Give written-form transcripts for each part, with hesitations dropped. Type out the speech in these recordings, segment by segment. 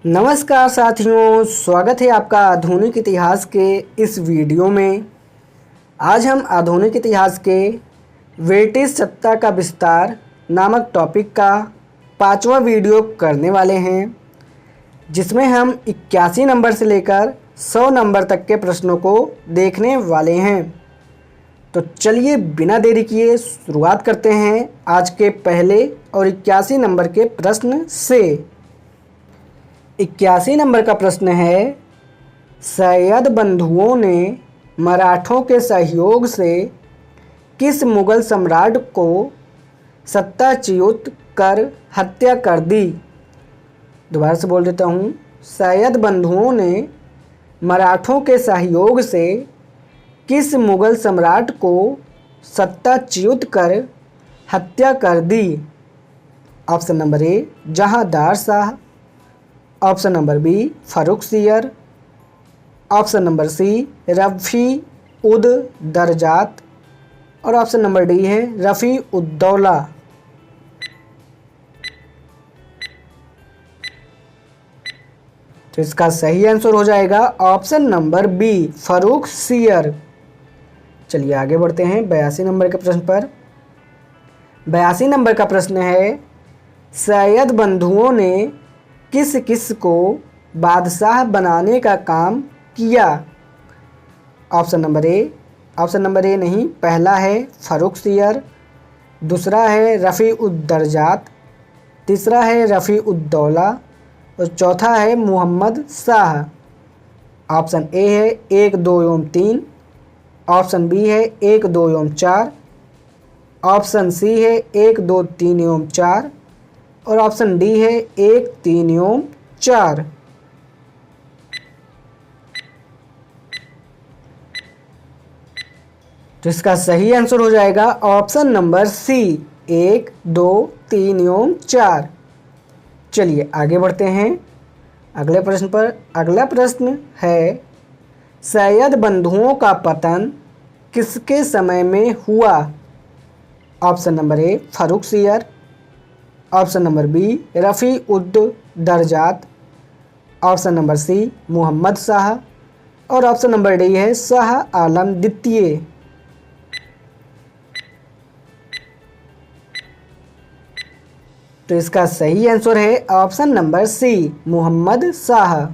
नमस्कार साथियों, स्वागत है आपका आधुनिक इतिहास के इस वीडियो में। आज हम आधुनिक इतिहास के ब्रिटिश सत्ता का विस्तार नामक टॉपिक का 5वां वीडियो करने वाले हैं, जिसमें हम 81 नंबर से लेकर 100 नंबर तक के प्रश्नों को देखने वाले हैं। तो चलिए बिना देरी किए शुरुआत करते हैं आज के पहले और 81 नंबर के प्रश्न से। 81 नंबर का प्रश्न है, सैयद बंधुओं ने मराठों के सहयोग से किस मुगल सम्राट को सत्ताच्युत कर हत्या कर दी। दोबारा से बोल देता हूँ, सैयद बंधुओं ने मराठों के सहयोग से किस मुगल सम्राट को सत्ताच्युत कर हत्या कर दी। Option number A Jahandar Shah, option number B Farrukhsiyar, option number C Rafi ud Darajat और ऑप्शन नंबर डी है रफ़ी उद्दौला। तो इसका सही आंसर हो जाएगा ऑप्शन नंबर बी फर्रुखसियर। चलिए आगे बढ़ते हैं 82 नंबर के प्रश्न पर। 82 नंबर का प्रश्न है, सैयद बंधुओं ने किस किस को बादशाह बनाने का काम किया। ऑप्शन नंबर ए नहीं, पहला है फर्रुखसियर, दूसरा है रफ़ी उद दरजात, तीसरा है रफ़ी उद्दौला और चौथा है मोहम्मद शाह। ऑप्शन ए है 1, 2 एवं 3, ऑप्शन बी है 1, 2 एवं 4, ऑप्शन सी है 1, 2, 3 एवं 4 और ऑप्शन डी है 1, 3 एवं 4। तो इसका सही आंसर हो जाएगा ऑप्शन नंबर सी 1, 2, 3 एवं 4। चलिए आगे बढ़ते हैं अगले प्रश्न पर। अगला प्रश्न है, सैयद बंधुओं का पतन किसके समय में हुआ। Option number A Farrukhsiyar, option number B Rafi ud Darajat, option number C Mohammad Shah और ऑप्शन नंबर डी है शाह आलम द्वितीय। तो इसका सही आंसर है option number C Mohammad Shah.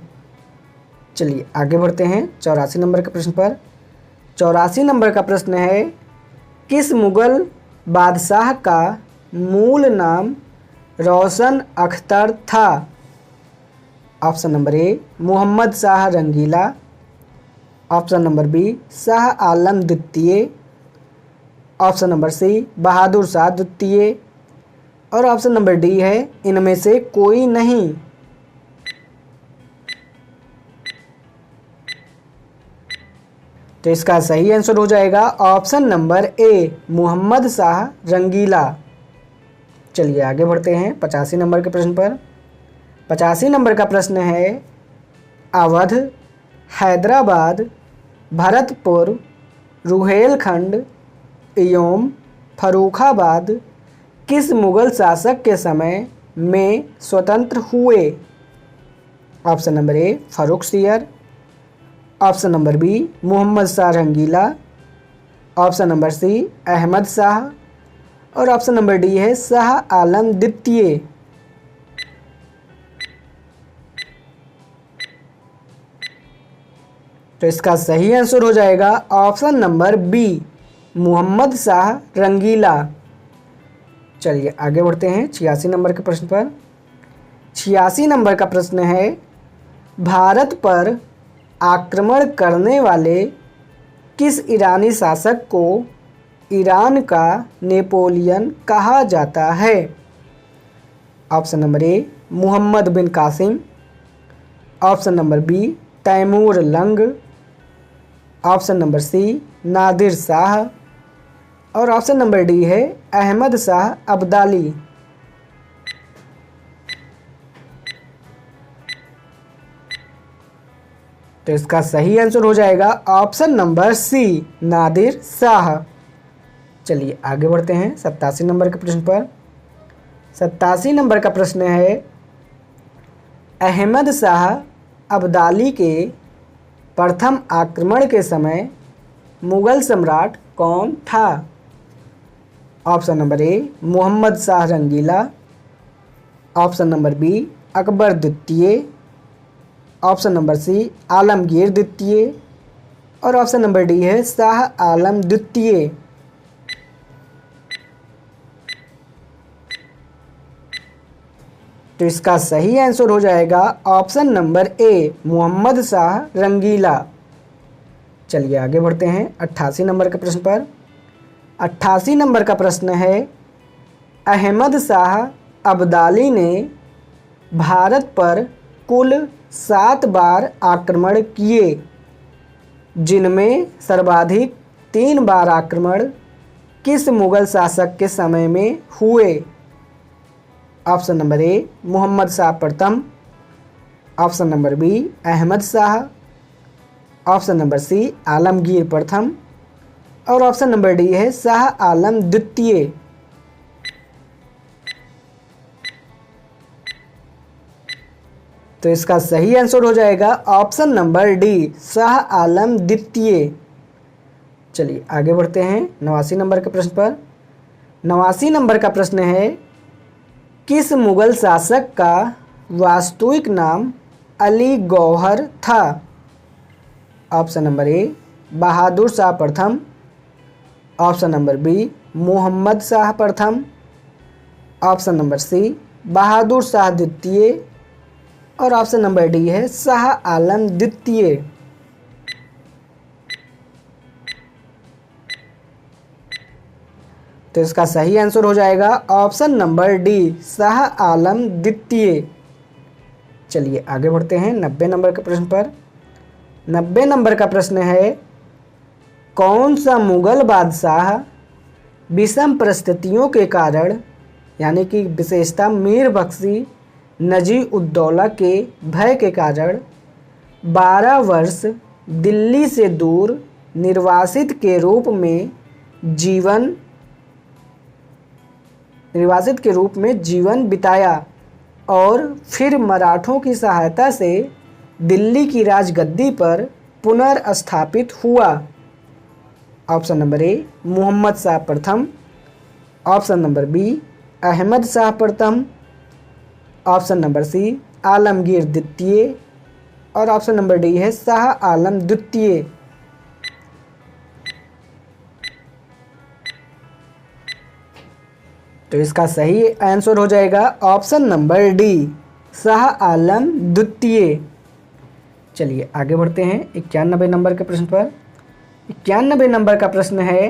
चलिए आगे बढ़ते हैं 84 नंबर के प्रश्न पर। 84 नंबर का प्रश्न है, किस मुगल बादशाह का मूल नाम रोशन अख्तर था। Option number A Mohammad Shah Rangila, option number B Shah Alam द्वितीय, option number C Bahadur Shah द्वितीय और ऑप्शन नंबर डी है इनमें से कोई नहीं। तो इसका सही आंसर हो जाएगा option number A Mohammad Shah Rangila. चलिए आगे बढ़ते हैं 85 नंबर के प्रश्न पर। 85 नंबर का प्रश्न है, अवध, हैदराबाद, भरतपुर, रुहेलखंड एवं फर्रुखाबाद किस मुगल शासक के समय में स्वतंत्र हुए। Option number A Farrukhsiyar, option number B Mohammad Shah Rangila, option number C Ahmad Shah और ऑप्शन नंबर डी है शाह आलम द्वितीय। तो इसका सही आंसर हो जाएगा option number B Mohammad Shah Rangila. चलिए आगे बढ़ते हैं 86 नंबर के प्रश्न पर। 86 नंबर का प्रश्न है, भारत पर आक्रमण करने वाले किस ईरानी शासक को ईरान का नेपोलियन कहा जाता है। Option number A Mohammad bin Qasim, option number B Timur Lang, option number C Nadir Shah और ऑप्शन नंबर डी है अहमद शाह अब्दाली। तो इसका सही आंसर हो जाएगा option number C Nadir Shah. चलिए आगे बढ़ते हैं 87 नंबर के प्रश्न पर। 87 नंबर का प्रश्न है, अहमद शाह अब्दाली के प्रथम आक्रमण के समय मुगल सम्राट कौन था? Option number A Mohammad Shah Rangila, option number B Akbar द्वितीय, ऑप्शन नंबर सी आलमगीर द्वितीय और ऑप्शन नंबर डी है शाह आलम द्वितीय। तो इसका सही आंसर हो जाएगा option number A Mohammad Shah Rangila. चलिए आगे बढ़ते हैं 88 नंबर के प्रश्न पर। 88 नंबर का प्रश्न है, अहमद शाह अब्दाली ने भारत पर कुल 7 बार आक्रमण किए, जिनमें सर्वाधिक 3 बार आक्रमण किस मुगल शासक के समय में हुए? Option number A Mohammad Shah प्रथम, option number B Ahmad Shah, option number C Alamgir प्रथम और ऑप्शन नंबर डी है शाह आलम द्वितीय। तो इसका सही आंसर हो जाएगा option number D Shah Alam द्वितीय। चलिए आगे बढ़ते हैं 89 नंबर के प्रश्न पर। 89 नंबर का प्रश्न है, किस मुगल शासक का वास्तविक नाम अली गौहर था? Option number A Bahadur Shah प्रथम, option number B Mohammad Shah प्रथम, option number C Bahadur Shah द्वितीय और ऑप्शन नंबर डी है शाह आलम द्वितीय। तो इसका सही आंसर हो जाएगा option number D Shah Alam द्वितीय। चलिए आगे बढ़ते हैं 90 नंबर के प्रश्न पर। 90 नंबर का प्रश्न है, कौन सा मुगल बादशाह विषम परिस्थितियों के कारण यानी कि विशेषता मीर बख्शी नजी उद्दौला के भय के कारण 12 वर्ष दिल्ली से दूर निर्वासित के रूप में जीवन बिताया और फिर मराठों की सहायता से दिल्ली की राजगद्दी पर पुनर्स्थापित हुआ? Option number A Mohammad Shah प्रथम, option number B Ahmad Shah प्रथम, ऑप्शन नंबर सी आलमगीर द्वितीय और ऑप्शन नंबर डी है शाह आलम द्वितीय। तो इसका सही आंसर हो जाएगा option number D Shah Alam द्वितीय। चलिए आगे बढ़ते हैं 91 नंबर के प्रश्न पर। 91 नंबर का प्रश्न है,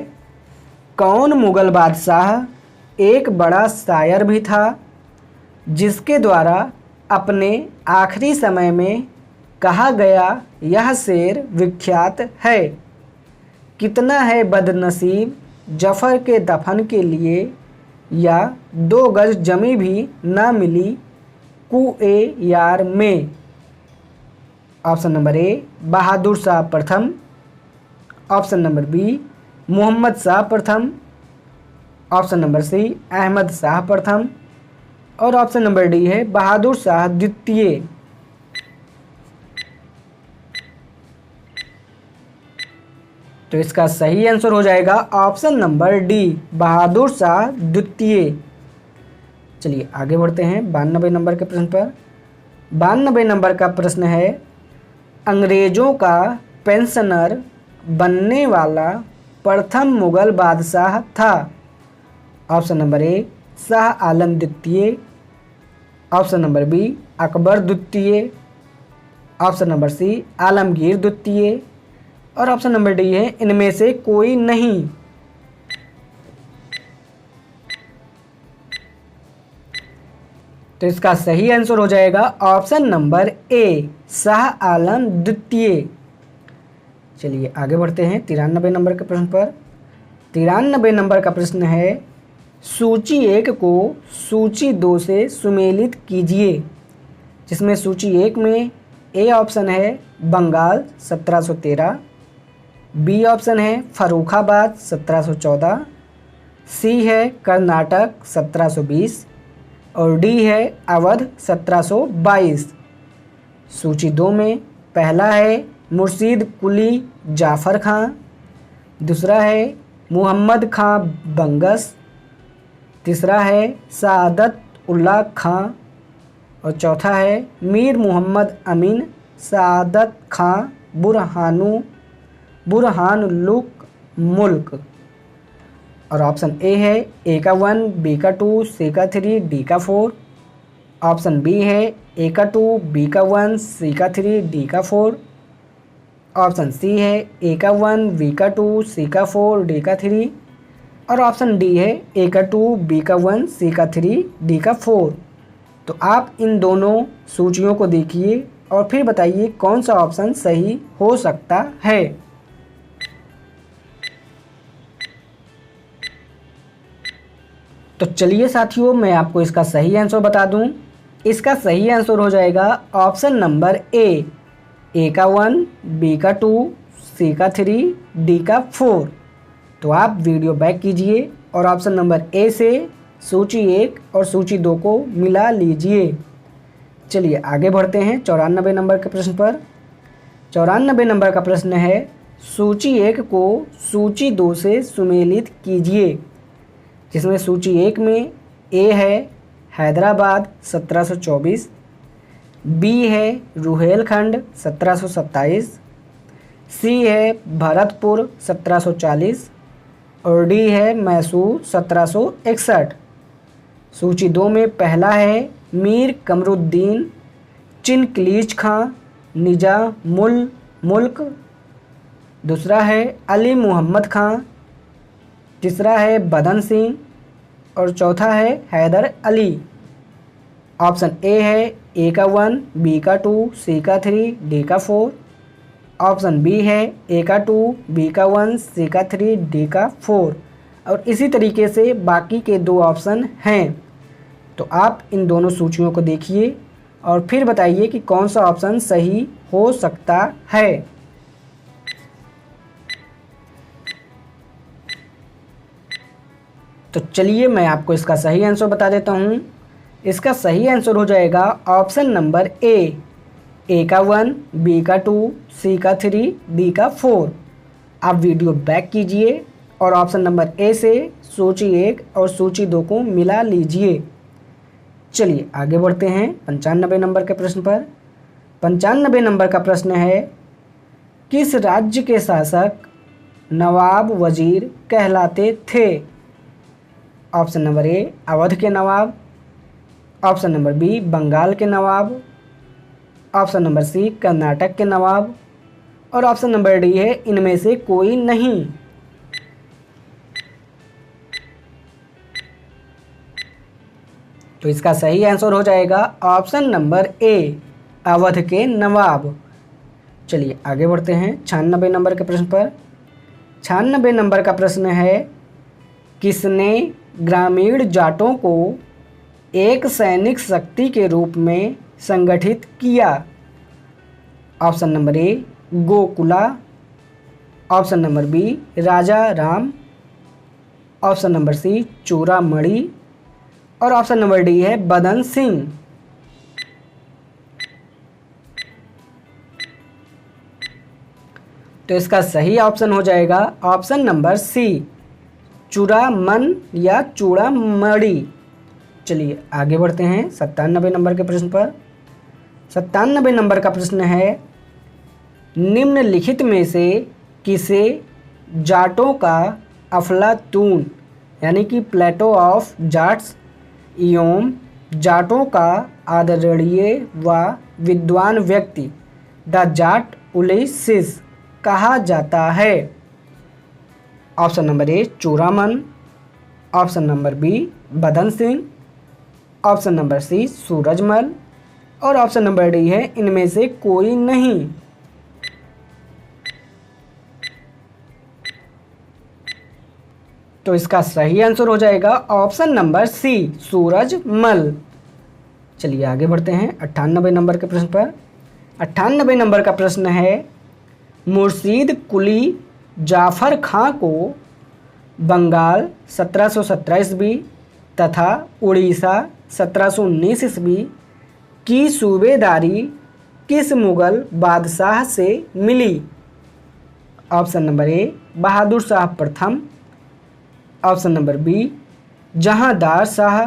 कौन मुगल बादशाह एक बड़ा शायर भी था जिसके द्वारा अपने आखिरी समय में कहा गया यह शेर विख्यात है? कितना है बदनसीब जफ़र के दफन के लिए या 2 गज जमी भी ना मिली कुए यार में? Option number A Bahadur Shah प्रथम, option number B Mohammad Shah प्रथम, option number C Ahmad Shah प्रथम और ऑप्शन नंबर डी है बहादुर शाह द्वितीय। तो इसका सही आंसर हो जाएगा ऑप्शन नंबर डी बहादुर शाह द्वितीय। चलिए आगे बढ़ते हैं 92 नंबर के प्रश्न पर। 92 नंबर का प्रश्न है, अंग्रेजों का पेंशनर बनने वाला प्रथम मुगल बादशाह था? ऑप्शन नंबर ए शाह आलम द्वितीय, ऑप्शन नंबर बी अकबर द्वितीय, ऑप्शन नंबर सी आलमगीर द्वितीय और ऑप्शन नंबर डी है इनमें से कोई नहीं। तो इसका सही आंसर हो जाएगा ऑप्शन नंबर ए शाह आलम द्वितीय। चलिए आगे बढ़ते हैं 93 नंबर के प्रश्न पर। 93 नंबर का प्रश्न है, सूची 1 को सूची 2 से सुमेलित कीजिए। जिसमें सूची 1 में ए ऑप्शन है बंगाल 1713, बी ऑप्शन है फर्रुखाबाद 1714, सी है कर्नाटक 1720 और डी है अवध 1722। सूची 2 में पहला है मुर्शीद कुली जाफ़र खां, दूसरा है मोहम्मद खां बंगस, तीसरा है सादत उल्लाह खां और चौथा है मीर मोहम्मद अमीन सादत खां बुरहानुल्लुक मुल्क। और ऑप्शन ए है ए का 1, बी का 2, सी का 3, डी का 4। ऑप्शन बी है ए का 2, बी का 1, सी का 3, डी का 4। ऑप्शन सी है ए का 1, बी का 2, सी का 4, डी का 3। और ऑप्शन डी है ए का 2, बी का 1, सी का 3, डी का 4। तो आप इन दोनों सूचियों को देखिए और फिर बताइए कौन सा ऑप्शन सही हो सकता है। तो चलिए साथियों, मैं आपको इसका सही आंसर बता दूं। इसका सही आंसर हो जाएगा ऑप्शन नंबर ए का 1, बी का 2, सी का 3, डी का 4। तो आप वीडियो बैक कीजिए और ऑप्शन नंबर ए से सूची 1 और सूची 2 को मिला लीजिए। चलिए आगे बढ़ते हैं 94 नंबर के प्रश्न पर। 94 नंबर का प्रश्न है सूची 1 को सूची 2 से सुमेलित कीजिए। जिसमें सूची 1 में ए है हैदराबाद 1724, बी है रुहेलखंड 1727, सी है भरतपुर 1740 और डी है मैसूर 1761। सूची 2 में पहला है मीर कमरुद्दीन चिनकलीज खां निजामुल मुल्क, दूसरा है अली मोहम्मद खां, तीसरा है बदन सिंह और चौथा है हैदर अली। ऑप्शन ए है ए का 1, बी का 2, सी का 3, डी का 4। ऑप्शन बी है ए का 2, बी का 1, सी का 3, डी का 4 और इसी तरीके से बाकी के 2 ऑप्शन हैं। तो आप इन दोनों सूचियों को देखिए और फिर बताइए कि कौन सा ऑप्शन सही हो सकता है। तो चलिए मैं आपको इसका सही आंसर बता देता हूँ। इसका सही आंसर हो जाएगा ऑप्शन नंबर ए का 1, बी का 2, सी का 3, डी का 4। आप वीडियो बैक कीजिए और ऑप्शन नंबर ए से सूची 1 और सूची 2 को मिला लीजिए। चलिए आगे बढ़ते हैं 95 नंबर के प्रश्न पर। 95 नंबर का प्रश्न है किस राज्य के शासक नवाब वजीर कहलाते थे। ऑप्शन नंबर ए अवध के नवाब, ऑप्शन नंबर बी बंगाल के नवाब, ऑप्शन नंबर सी कर्नाटक के नवाब और ऑप्शन नंबर डी है इनमें से कोई नहीं। तो इसका सही आंसर हो जाएगा ऑप्शन नंबर ए अवध के नवाब। चलिए आगे बढ़ते हैं 96 नंबर के प्रश्न पर। 96 नंबर का प्रश्न है किसने ग्रामीण जाटों को एक सैनिक शक्ति के रूप में संगठित किया। Option number A Gokula, option number B Raja Ram, option number C Chudamani और ऑप्शन नंबर डी है बदन सिंह। तो इसका सही ऑप्शन हो जाएगा ऑप्शन नंबर सी चूड़ामन या चूड़ामणि। चलिए आगे बढ़ते हैं 97 नंबर के प्रश्न पर। 97 नंबर का प्रश्न है निम्नलिखित में से किसे जाटों का अफलातून यानी कि प्लेटो ऑफ जाट्स एवं जाटों का आदरणीय व विद्वान व्यक्ति द जाट उलिसिस कहा जाता है। Option number A Churaman, option number B Badan Singh, option number C Surajmal और ऑप्शन नंबर डी है इनमें से कोई नहीं। तो इसका सही आंसर हो जाएगा ऑप्शन नंबर सी सूरजमल। चलिए आगे बढ़ते हैं 98 नंबर के प्रश्न पर। 98 नंबर का प्रश्न है मुर्शीद कुली जाफ़र खां को बंगाल 1717 ईस्वी तथा उड़ीसा 1719 ईस्वी की सूबेदारी किस मुगल बादशाह से मिली? Option number A Bahadur Shah प्रथम, option number B Jahandar Shah,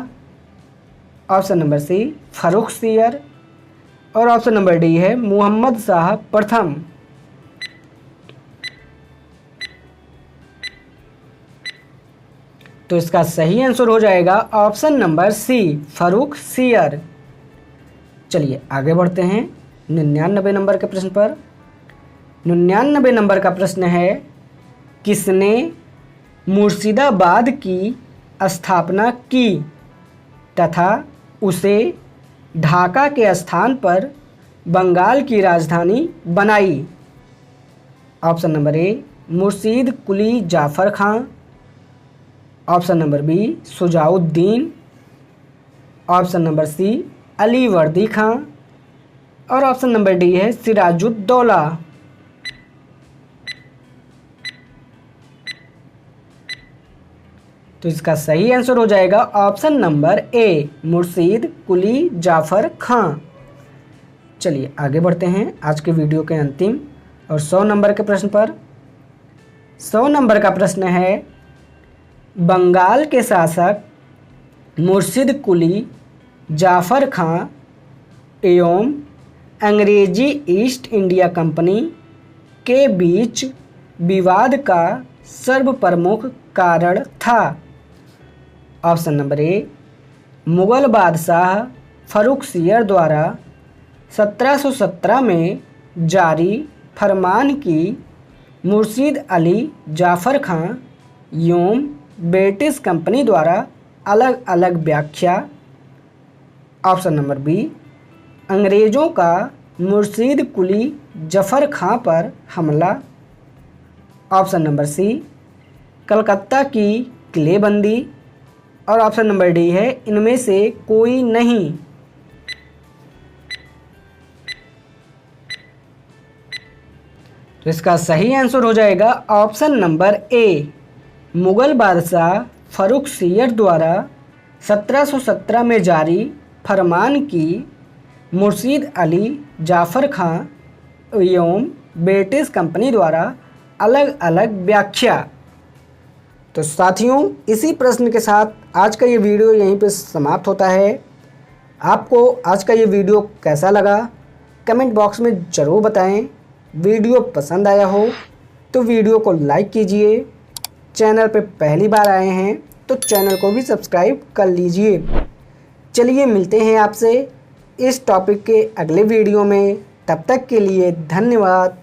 option number C Farrukhsiyar और ऑप्शन नंबर डी है मोहम्मद शाह प्रथम। तो इसका सही आंसर हो जाएगा ऑप्शन नंबर सी फर्रुखसियर। चलिए आगे बढ़ते हैं 99 नंबर के प्रश्न पर। 99 नंबर का प्रश्न है, किसने मुर्शिदाबाद की स्थापना की तथा उसे ढाका के स्थान पर बंगाल की राजधानी बनाई? Option number A Murshid Quli Jafar Khan, option number B Shujauddin, option number C Ali Vardi Khan और ऑप्शन नंबर डी है सिराजुद्दौला। तो इसका सही आंसर हो जाएगा option number A Murshid Quli Jafar खां। चलिए आगे बढ़ते हैं आज के वीडियो के अंतिम और 100 नंबर के प्रश्न पर। 100 नंबर का प्रश्न है, बंगाल के शासक मुर्शीद कुली जाफ़र खां एवं अंग्रेजी ईस्ट इंडिया कंपनी के बीच विवाद का सर्वप्रमुख कारण था? ऑप्शन नंबर ए मुगल बादशाह फर्रुखसियर द्वारा 1717 में जारी फरमान की मुर्शीद अली जाफ़र खां एवं ब्रिटिश कंपनी द्वारा अलग अलग व्याख्या, ऑप्शन नंबर बी अंग्रेज़ों का मुर्शीद कुली जफ़र खां पर हमला, ऑप्शन नंबर सी कलकत्ता की किलेबंदी और ऑप्शन नंबर डी है इनमें से कोई नहीं। तो इसका सही आंसर हो जाएगा ऑप्शन नंबर ए मुगल बादशाह फर्रुखसियर द्वारा 1717 में जारी फरमान की मुर्शीद अली जाफ़र खां एवं ब्रिटिश कंपनी द्वारा अलग अलग व्याख्या। तो साथियों, इसी प्रश्न के साथ आज का ये वीडियो यहीं पे समाप्त होता है। आपको आज का ये वीडियो कैसा लगा कमेंट बॉक्स में ज़रूर बताएं। वीडियो पसंद आया हो तो वीडियो को लाइक कीजिए। चैनल पे पहली बार आए हैं तो चैनल को भी सब्सक्राइब कर लीजिए। चलिए मिलते हैं आपसे इस टॉपिक के अगले वीडियो में। तब तक के लिए धन्यवाद।